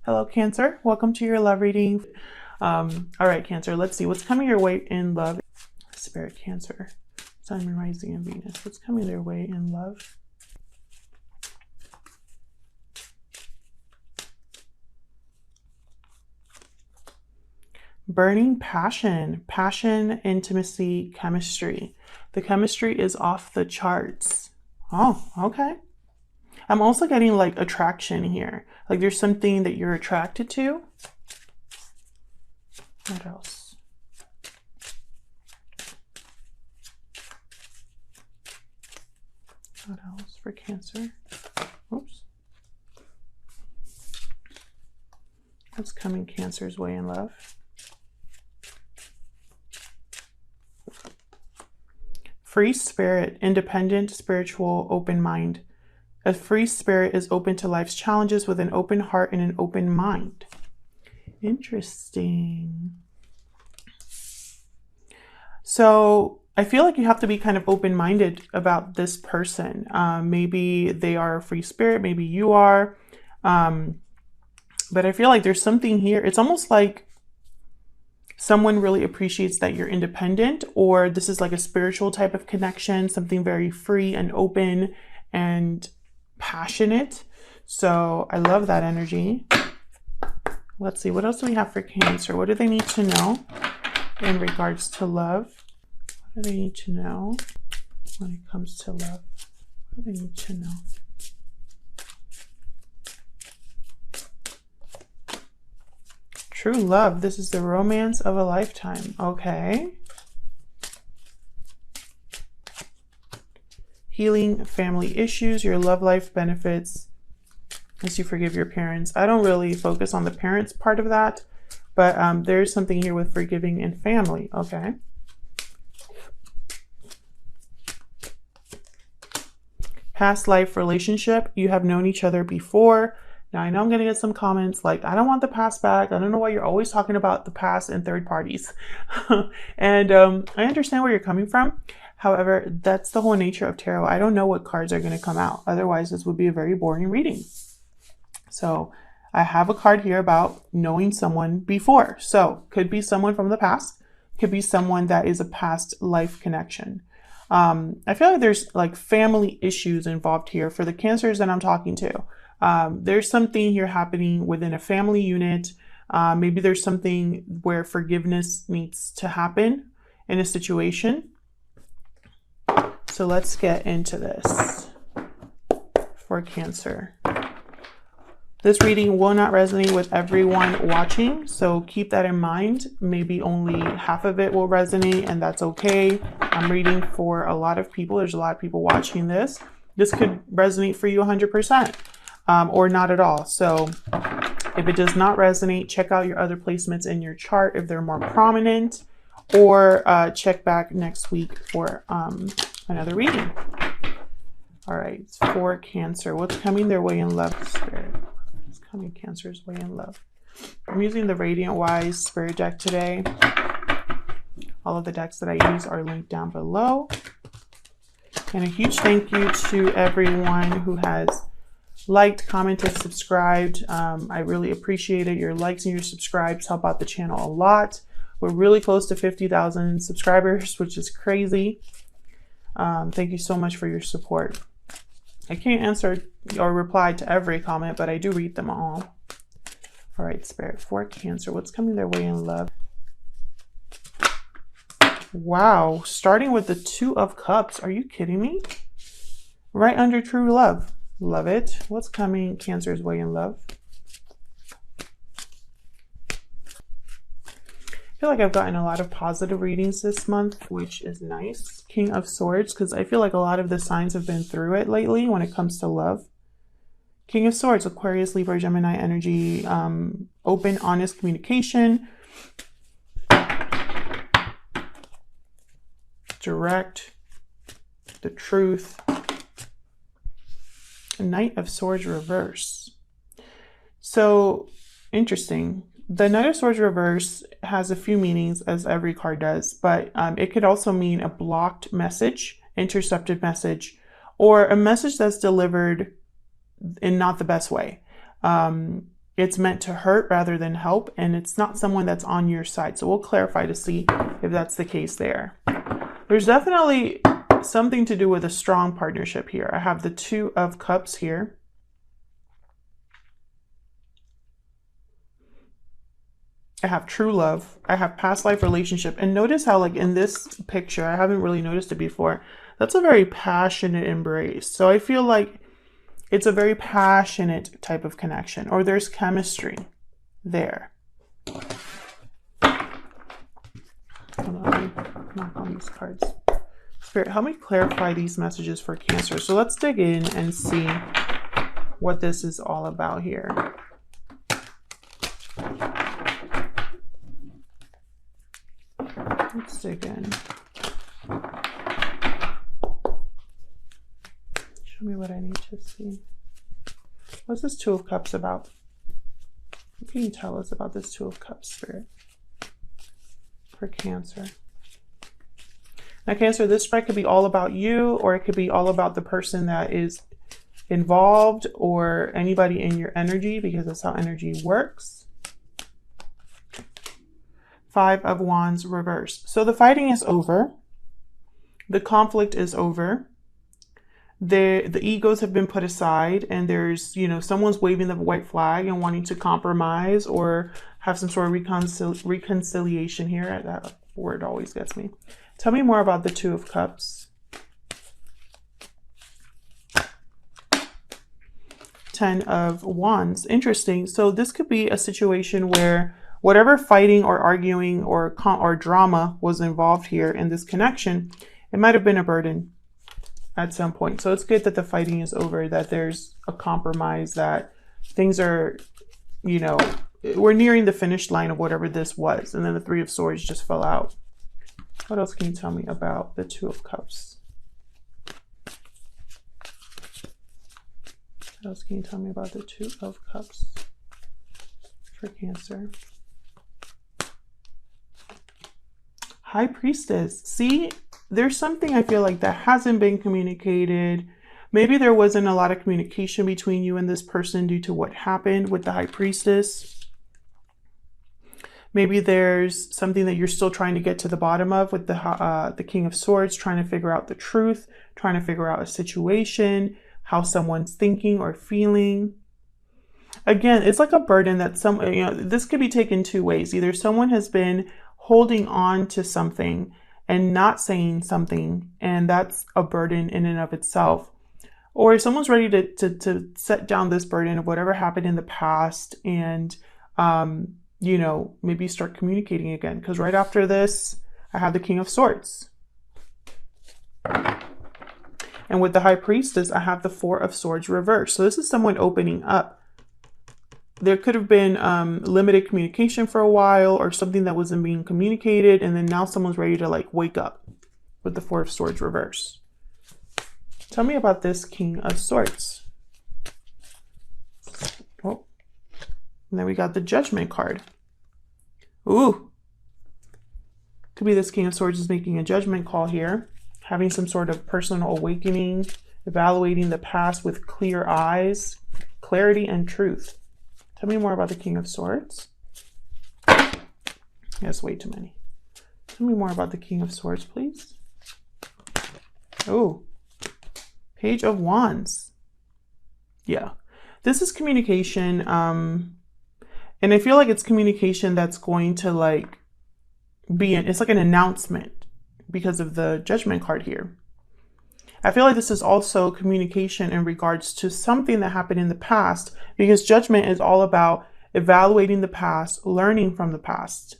Hello, Cancer. Welcome to your love reading. All right, Cancer, let's see what's coming your way in love. Spirit, Cancer, Sun, Moon, Rising, and Venus. What's coming their way in love? Burning passion, intimacy, chemistry. The chemistry is off the charts. Oh, okay. I'm also getting like attraction here. Like there's something that you're attracted to. What else? What else for Cancer? Oops. What's coming Cancer's way in love? Free spirit, independent, spiritual, open mind. A free spirit is open to life's challenges with an open heart and an open mind. Interesting. So I feel like you have to be kind of open-minded about this person. Maybe they are a free spirit, maybe you are. But I feel like there's something here. It's almost like someone really appreciates that you're independent, or this is like a spiritual type of connection, something very free and open and passionate. So I love that energy. Let's see, what else do we have for Cancer? What do they need to know in regards to love? What do they need to know when it comes to love? What do they need to know? True love. This is the romance of a lifetime. Okay. Healing family issues. Your love life benefits as you forgive your parents. I don't really focus on the parents part of that, but there's something here with forgiving and family. Okay. Past life relationship. You have known each other before. Now, I know I'm going to get some comments like, I don't want the past back. I don't know why you're always talking about the past and third parties. And I understand where you're coming from. However, that's the whole nature of tarot. I don't know what cards are going to come out. Otherwise, this would be a very boring reading. So I have a card here about knowing someone before. So could be someone from the past. Could be someone that is a past life connection. I feel like there's like family issues involved here for the Cancers that I'm talking to. There's something here happening within a family unit. Maybe there's something where forgiveness needs to happen in a situation. So let's get into this for Cancer. This reading will not resonate with everyone watching, so keep that in mind. Maybe only half of it will resonate, and that's okay. I'm reading for a lot of people. There's a lot of people watching this. This could resonate for you 100%. Or not at all. So if it does not resonate, check out your other placements in your chart if they're more prominent, or check back next week for another reading. All right, for Cancer, what's coming their way in love? Spirit, what's coming Cancer's way in love? I'm using the Radiant Wise Spirit deck today. All of the decks that I use are linked down below. And a huge thank you to everyone who has liked, commented, subscribed. I really appreciate it. Your likes and your subscribes help out the channel a lot. We're really close to 50,000 subscribers, which is crazy. Thank you so much for your support. I can't answer or reply to every comment, but I do read them all. All right, Spirit, for Cancer, what's coming their way in love? Wow, starting with the Two of Cups. Are you kidding me? Right under true love. Love it. What's coming Cancer's way in love? I feel like I've gotten a lot of positive readings this month, which is nice. King of Swords, because I feel like a lot of the signs have been through it lately when it comes to love. King of Swords, Aquarius, Libra, Gemini energy, open, honest communication, direct, the truth. Knight of Swords reverse. So interesting. The Knight of Swords reverse has a few meanings, as every card does, but it could also mean a blocked message, intercepted message, or a message that's delivered in not the best way. it's meant to hurt rather than help, and it's not someone that's on your side. So we'll clarify to see if that's the case there. There's definitely something to do with a strong partnership here. I have the Two of Cups here. I have true love. I have past life relationship. And notice how, like, in this picture, I haven't really noticed it before. That's a very passionate embrace. So I feel like it's a very passionate type of connection, or there's chemistry there. Hold on, let me knock on these cards. Spirit, help me clarify these messages for Cancer. So let's dig in and see what this is all about here. Let's dig in. Show me what I need to see. What's this Two of Cups about? What can you tell us about this Two of Cups, Spirit, for Cancer? Now, Cancer, this spread could be all about you, or it could be all about the person that is involved, or anybody in your energy, because that's how energy works. Five of Wands reversed. So the fighting is over. The conflict is over. The egos have been put aside, and there's, you know, someone's waving the white flag and wanting to compromise or have some sort of reconciliation here. That word always gets me. Tell me more about the Two of Cups. Ten of Wands. Interesting. So this could be a situation where whatever fighting or arguing or drama was involved here in this connection, it might have been a burden at some point. So it's good that the fighting is over, that there's a compromise, that things are, you know, we're nearing the finish line of whatever this was. And then the Three of Swords just fell out. What else can you tell me about the Two of Cups? What else can you tell me about the Two of Cups for Cancer? High Priestess. See, there's something I feel like that hasn't been communicated. Maybe there wasn't a lot of communication between you and this person due to what happened with the High Priestess. Maybe there's something that you're still trying to get to the bottom of with the King of Swords, trying to figure out the truth, trying to figure out a situation, how someone's thinking or feeling. Again, it's like a burden that this could be taken two ways. Either someone has been holding on to something and not saying something, and that's a burden in and of itself. Or someone's ready to set down this burden of whatever happened in the past and, you know, maybe start communicating again. Because right after this, I have the King of Swords. And with the High Priestess, I have the Four of Swords reversed. So this is someone opening up. There could have been limited communication for a while, or something that wasn't being communicated, and then now someone's ready to like wake up with the Four of Swords reverse. Tell me about this King of Swords. Oh, and then we got the Judgment card. Ooh, could be this King of Swords is making a judgment call here, having some sort of personal awakening, evaluating the past with clear eyes, clarity and truth. Tell me more about the King of Swords. That's way too many. Tell me more about the King of Swords, please. Oh, Page of Wands. Yeah, this is communication. And I feel like it's communication that's going to like it's like an announcement because of the Judgment card here. I feel like this is also communication in regards to something that happened in the past, because Judgment is all about evaluating the past, learning from the past,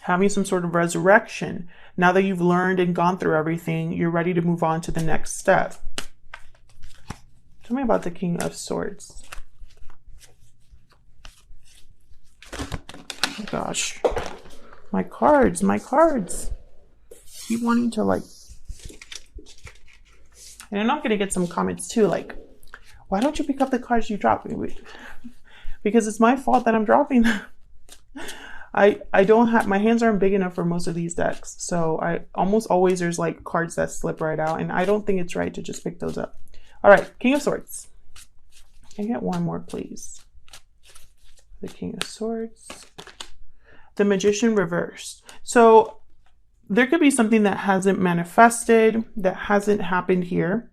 having some sort of resurrection. Now that you've learned and gone through everything, you're ready to move on to the next step. Tell me about the King of Swords. Oh gosh, my cards keep wanting to like. And I'm not going to get some comments too, like, why don't you pick up the cards you drop? Because it's my fault that I'm dropping them. I don't have, my hands aren't big enough for most of these decks. So I almost always, there's like cards that slip right out, and I don't think it's right to just pick those up. All right, King of Swords. Can I get one more, please? The King of Swords. The Magician reversed. So there could be something that hasn't manifested, that hasn't happened here.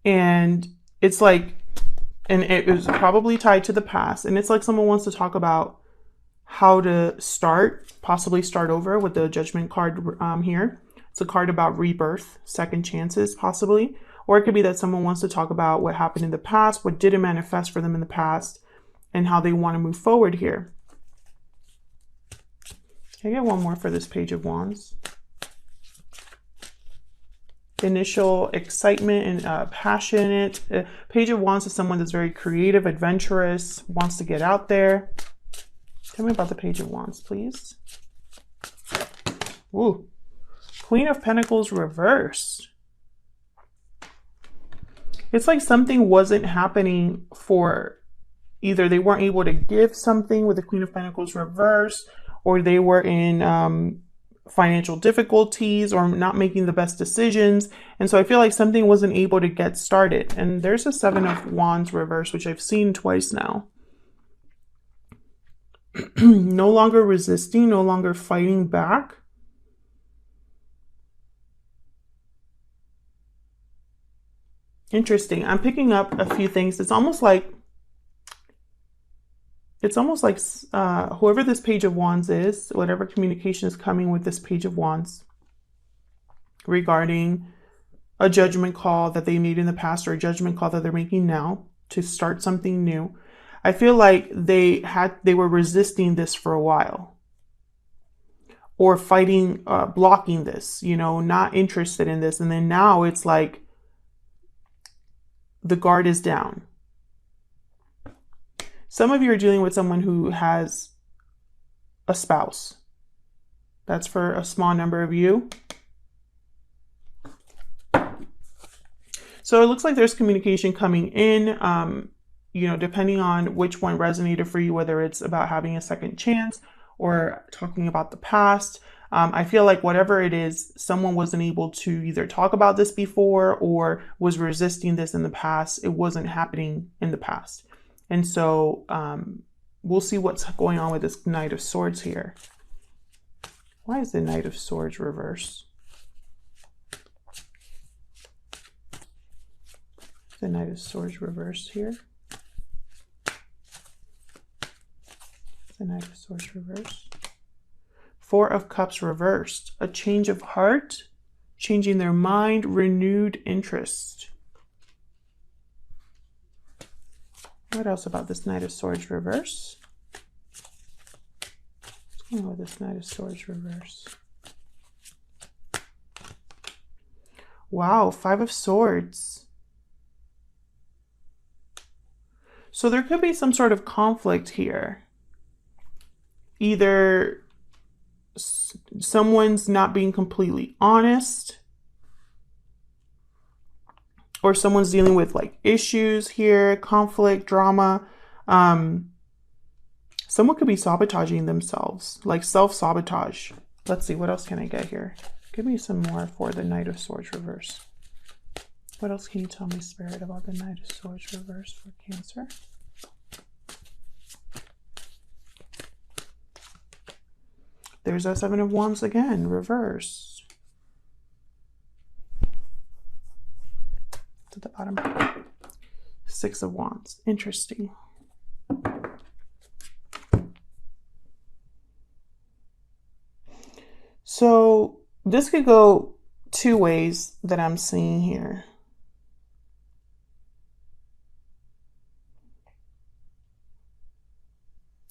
And it's like, and it was probably tied to the past. And it's like someone wants to talk about how to start, possibly start over with the Judgment card here. It's a card about rebirth, second chances, possibly. Or it could be that someone wants to talk about what happened in the past, what didn't manifest for them in the past, and how they want to move forward here. Can I get one more for this Page of Wands? Initial excitement and passionate. Page of Wands is someone that's very creative, adventurous, wants to get out there. Tell me about the Page of Wands, please. Ooh. Queen of Pentacles reversed. It's like something wasn't happening for either they weren't able to give something with the Queen of Pentacles reversed, or they were in financial difficulties or not making the best decisions. And so I feel like something wasn't able to get started. And there's a Seven of Wands reverse, which I've seen twice now. No longer resisting, no longer fighting back. Interesting. I'm picking up a few things. It's almost like whoever this Page of Wands is, whatever communication is coming with this Page of Wands regarding a judgment call that they made in the past or a judgment call that they're making now to start something new. I feel like they were resisting this for a while, or fighting, blocking this, you know, not interested in this. And then now it's like the guard is down. Some of you are dealing with someone who has a spouse. That's for a small number of you. So it looks like there's communication coming in, you know, depending on which one resonated for you, whether it's about having a second chance or talking about the past. I feel like whatever it is, someone wasn't able to either talk about this before or was resisting this in the past. It wasn't happening in the past. And so we'll see what's going on with this Knight of Swords here. Why is the Knight of Swords reversed? The Knight of Swords reversed here. The Knight of Swords reversed. Four of Cups reversed. A change of heart, changing their mind, renewed interest. What else about this Knight of Swords reverse? What's going on with this Knight of Swords reverse? Wow, Five of Swords. So there could be some sort of conflict here. Either someone's not being completely honest, or someone's dealing with like issues here, conflict, drama. Someone could be sabotaging themselves, like self-sabotage. Let's see, what else can I get here? Give me some more for the Knight of Swords reverse. What else can you tell me, Spirit, about the Knight of Swords reverse for Cancer? There's that Seven of Wands again, reverse. To the bottom. Six of Wands. Interesting. So this could go two ways that I'm seeing here.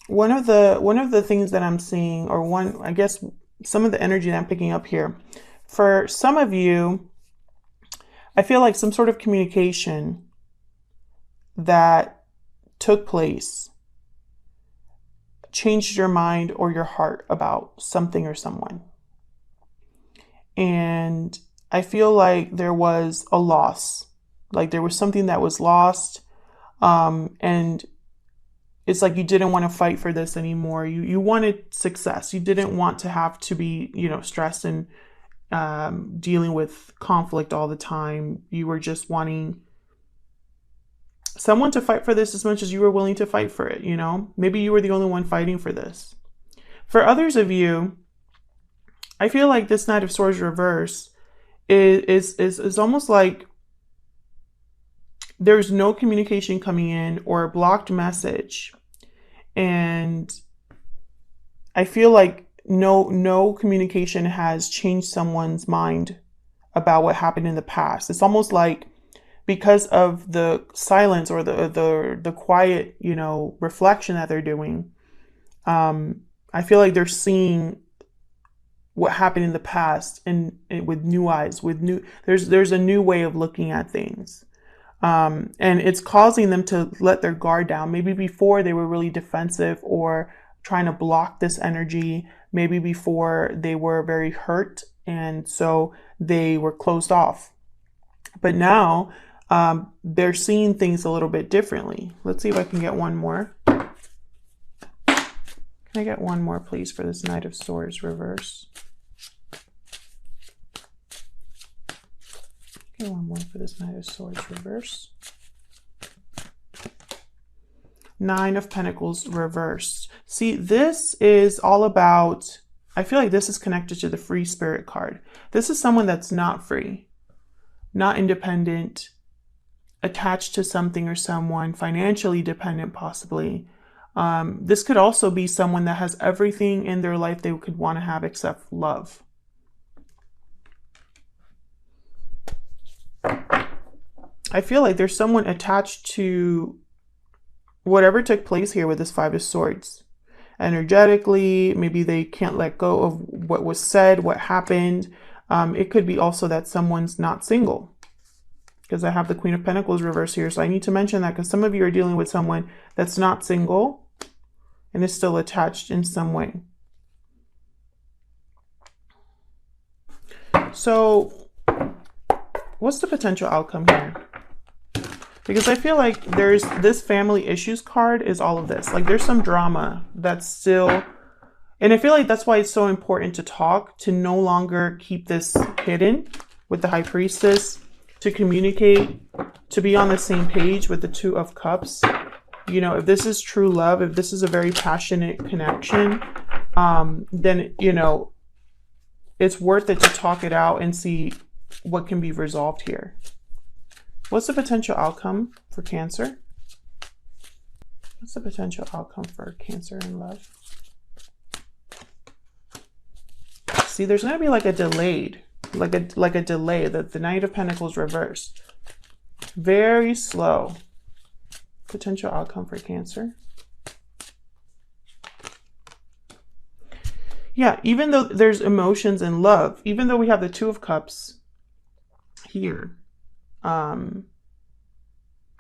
One of the things that I'm seeing, or I guess some of the energy that I'm picking up here, for some of you, I feel like some sort of communication that took place changed your mind or your heart about something or someone. And I feel like there was a loss, like there was something that was lost, and it's like you didn't want to fight for this anymore. You wanted success. You didn't want to have to be, you know, stressed and dealing with conflict all the time. You were just wanting someone to fight for this as much as you were willing to fight for it, you know? Maybe you were the only one fighting for this. For others of you, I feel like this Knight of Swords reverse is almost like there's no communication coming in or a blocked message. And I feel like no communication has changed someone's mind about what happened in the past. It's almost like because of the silence or the quiet, you know, reflection that they're doing, I feel like they're seeing what happened in the past and with new eyes, there's a new way of looking at things. And it's causing them to let their guard down. Maybe before they were really defensive or trying to block this energy. Maybe before they were very hurt and so they were closed off. But now they're seeing things a little bit differently. Let's see if I can get one more. Can I get one more, please, for this Knight of Swords reverse? Get one more for this Knight of Swords reverse. Nine of Pentacles reverse. See, this is all about, I feel like this is connected to the Free Spirit card. This is someone that's not free, not independent, attached to something or someone, financially dependent possibly. This could also be someone that has everything in their life they could want to have except love. I feel like there's someone attached to whatever took place here with this Five of Swords. Energetically, maybe they can't let go of what was said, what happened. It could be also that someone's not single, because I have the Queen of Pentacles reverse here. So I need to mention that because some of you are dealing with someone that's not single and is still attached in some way. So what's the potential outcome here? Because I feel like there's this family issues card is all of this. Like there's some drama that's still, and I feel like that's why it's so important to talk, to no longer keep this hidden with the High Priestess, to communicate, to be on the same page with the Two of Cups. You know, if this is true love, if this is a very passionate connection, then, you know, it's worth it to talk it out and see what can be resolved here. What's the potential outcome for Cancer? What's the potential outcome for Cancer in love? See, there's going to be like a delayed, like a delay, the Knight of Pentacles reverse. Very slow. Potential outcome for Cancer. Yeah, even though there's emotions and love, even though we have the Two of Cups here,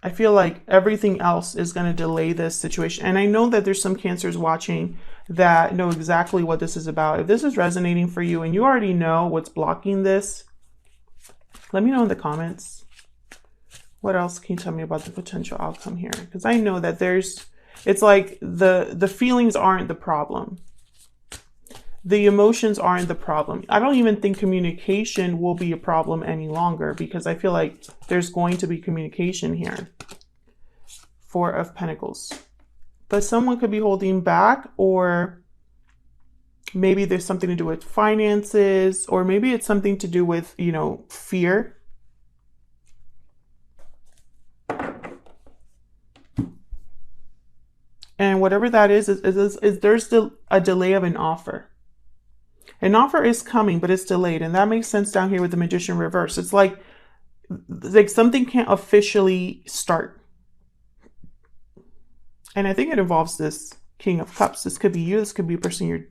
I feel like everything else is going to delay this situation. And I know that there's some Cancers watching that know exactly what this is about. If this is resonating for you and you already know what's blocking this, let me know in the comments. What else can you tell me about the potential outcome here? Because I know that it's like the feelings aren't the problem. The emotions aren't the problem. I don't even think communication will be a problem any longer, because I feel like there's going to be communication here. Four of Pentacles. But someone could be holding back, or maybe there's something to do with finances, or maybe it's something to do with, you know, fear. And whatever that is there's a delay of an offer. An offer is coming, but it's delayed. And that makes sense down here with the Magician reverse. It's like something can't officially start. And I think it involves this King of Cups. This could be you. This could be a person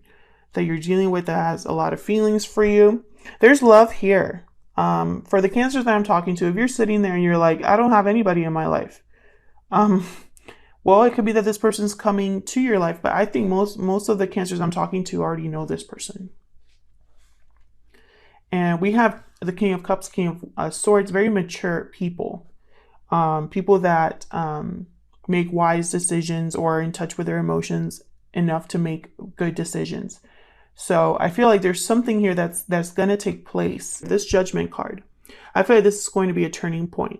that you're dealing with that has a lot of feelings for you. There's love here. For the Cancers that I'm talking to, if you're sitting there and you're like, I don't have anybody in my life. Well, it could be that this person's coming to your life, but I think most of the Cancers I'm talking to already know this person. And we have the King of Cups, King of Swords, very mature people. People that make wise decisions or are in touch with their emotions enough to make good decisions. So I feel like there's something here that's going to take place. This Judgment card, I feel like this is going to be a turning point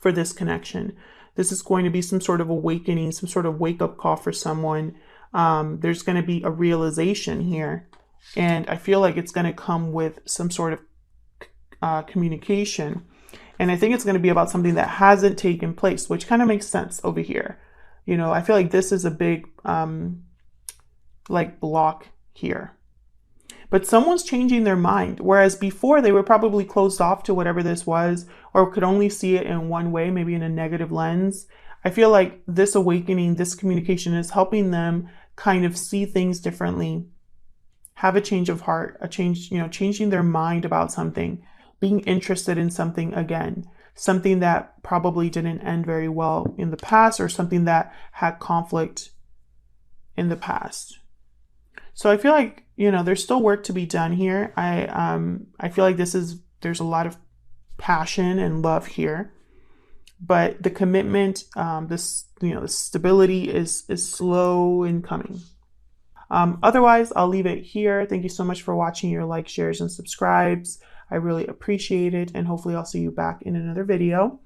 for this connection. This is going to be some sort of awakening, some sort of wake-up call for someone. There's going to be a realization here. And I feel like it's going to come with some sort of communication. And I think it's going to be about something that hasn't taken place, which kind of makes sense over here. You know, I feel like this is a big like block here. But someone's changing their mind, whereas before they were probably closed off to whatever this was, or could only see it in one way, maybe in a negative lens. I feel like this awakening, this communication is helping them kind of see things differently, have a change of heart, a change, you know, changing their mind about something, being interested in something again, something that probably didn't end very well in the past, or something that had conflict in the past. So I feel like, you know, there's still work to be done here. I feel like there's a lot of passion and love here, but the commitment, the stability is slow in coming. Otherwise, I'll leave it here. Thank you so much for watching. Your likes, shares, and subscribes. I really appreciate it, and hopefully I'll see you back in another video.